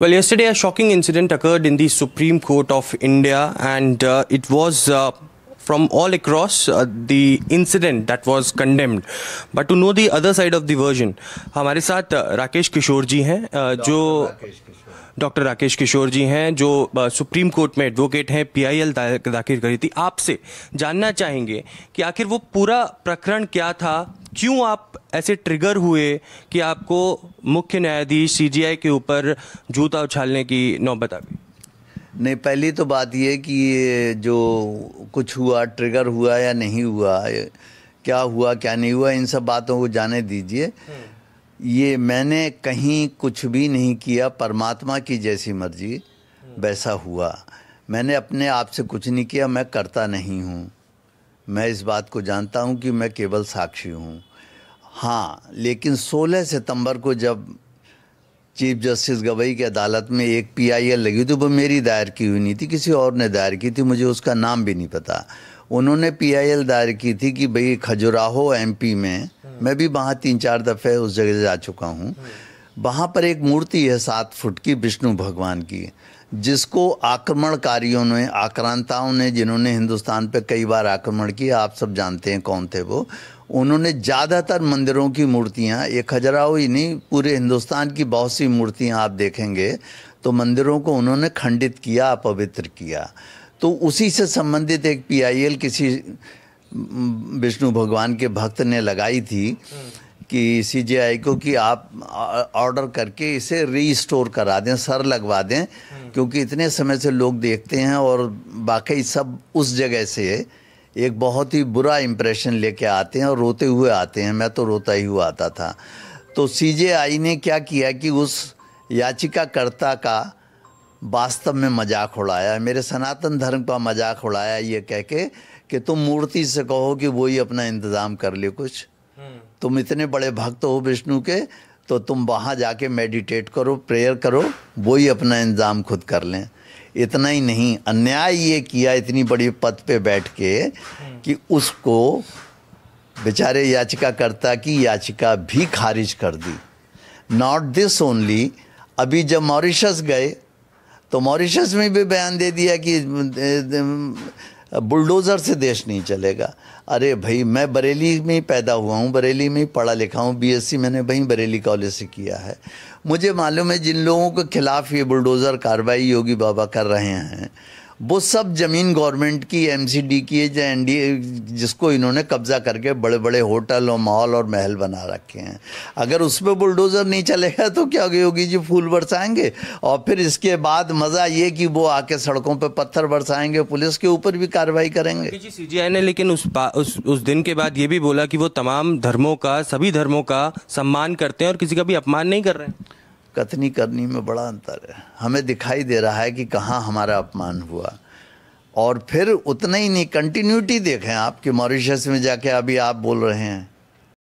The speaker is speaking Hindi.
Well, yesterday a shocking incident occurred in the Supreme Court of India, and it was from all across the incident that was condemned. But to know the other side of the version, हमारे साथ राकेश किशोर जी हैं, जो डॉक्टर राकेश किशोर जी हैं, जो सुप्रीम कोर्ट में एडवोकेट हैं, पीआईएल दाखिल करी थी। आपसे जानना चाहेंगे कि आखिर वो पूरा प्रकरण क्या था, क्यों आप ऐसे ट्रिगर हुए कि आपको मुख्य न्यायाधीश सीजेआई के ऊपर जूता उछालने की नौबत आ गई? नहीं, पहली तो बात ये कि ये जो कुछ हुआ, ट्रिगर हुआ या नहीं हुआ, क्या हुआ क्या नहीं हुआ, इन सब बातों को जाने दीजिए। ये मैंने कहीं कुछ भी नहीं किया, परमात्मा की जैसी मर्जी वैसा हुआ। मैंने अपने आप से कुछ नहीं किया, मैं करता नहीं हूँ। मैं इस बात को जानता हूँ कि मैं केवल साक्षी हूँ। हाँ, लेकिन 16 सितंबर को जब चीफ जस्टिस गवई की अदालत में एक पीआईएल लगी थी, वो मेरी दायर की हुई नहीं थी, किसी और ने दायर की थी, मुझे उसका नाम भी नहीं पता। उन्होंने पीआईएल दायर की थी कि भाई खजुराहो एमपी में, मैं भी वहाँ 3-4 दफ़े उस जगह जा चुका हूँ, वहाँ पर एक मूर्ति है 7 फुट की विष्णु भगवान की, जिसको आक्रमणकारियों ने, आक्रांताओं ने, जिन्होंने हिंदुस्तान पे कई बार आक्रमण किया, आप सब जानते हैं कौन थे वो। उन्होंने ज़्यादातर मंदिरों की मूर्तियाँ, ये खजुराहो ही नहीं, पूरे हिंदुस्तान की बहुत सी मूर्तियाँ आप देखेंगे तो मंदिरों को उन्होंने खंडित किया, अपवित्र किया। तो उसी से संबंधित एक पीआईएल किसी विष्णु भगवान के भक्त ने लगाई थी कि सीजेआई को कि आप ऑर्डर करके इसे रीस्टोर करा दें, सर लगवा दें, क्योंकि इतने समय से लोग देखते हैं और वाकई सब उस जगह से एक बहुत ही बुरा इम्प्रेशन लेके आते हैं और रोते हुए आते हैं। मैं तो रोता ही हुआ आता था। तो सीजेआई ने क्या किया कि उस याचिकाकर्ता का वास्तव में मजाक उड़ाया, मेरे सनातन धर्म का मजाक उड़ाया, ये कह के कि तुम मूर्ति से कहो कि वो ही अपना इंतज़ाम कर ले कुछ। तुम इतने बड़े भक्त हो विष्णु के, तो तुम वहाँ जाके मेडिटेट करो, प्रेयर करो, वो ही अपना इंतज़ाम खुद कर लें। इतना ही नहीं, अन्याय ये किया इतनी बड़ी पद पे बैठ के कि उसको बेचारे याचिकाकर्ता की याचिका भी खारिज कर दी। नॉट दिस ओनली, अभी जब मॉरिशस गए तो मॉरिशस में भी बयान दे दिया कि बुलडोज़र से देश नहीं चलेगा। अरे भाई, मैं बरेली में ही पैदा हुआ हूँ, बरेली में ही पढ़ा लिखा हूँ, बीएससी मैंने वहीं बरेली कॉलेज से किया है। मुझे मालूम है जिन लोगों के खिलाफ ये बुलडोज़र कार्रवाई योगी बाबा कर रहे हैं, वो सब ज़मीन गवर्नमेंट की, एमसीडी की है, एनडीए, जिसको इन्होंने कब्ज़ा करके बड़े बड़े होटल और मॉल और महल बना रखे हैं। अगर उस पर बुलडोज़र नहीं चलेगा तो क्या योगी जी फूल बरसाएंगे, और फिर इसके बाद मज़ा ये कि वो आके सड़कों पे पत्थर बरसाएंगे, पुलिस के ऊपर भी कार्रवाई करेंगे। जी, सीजीआई ने लेकिन उस दिन के बाद ये भी बोला कि वो तमाम धर्मों का, सभी धर्मों का सम्मान करते हैं और किसी का भी अपमान नहीं कर रहे हैं। कथनी करनी में बड़ा अंतर है। हमें दिखाई दे रहा है कि कहाँ हमारा अपमान हुआ। और फिर उतना ही नहीं, कंटिन्यूटी देखें आप कि मॉरिशस में जाके अभी आप बोल रहे हैं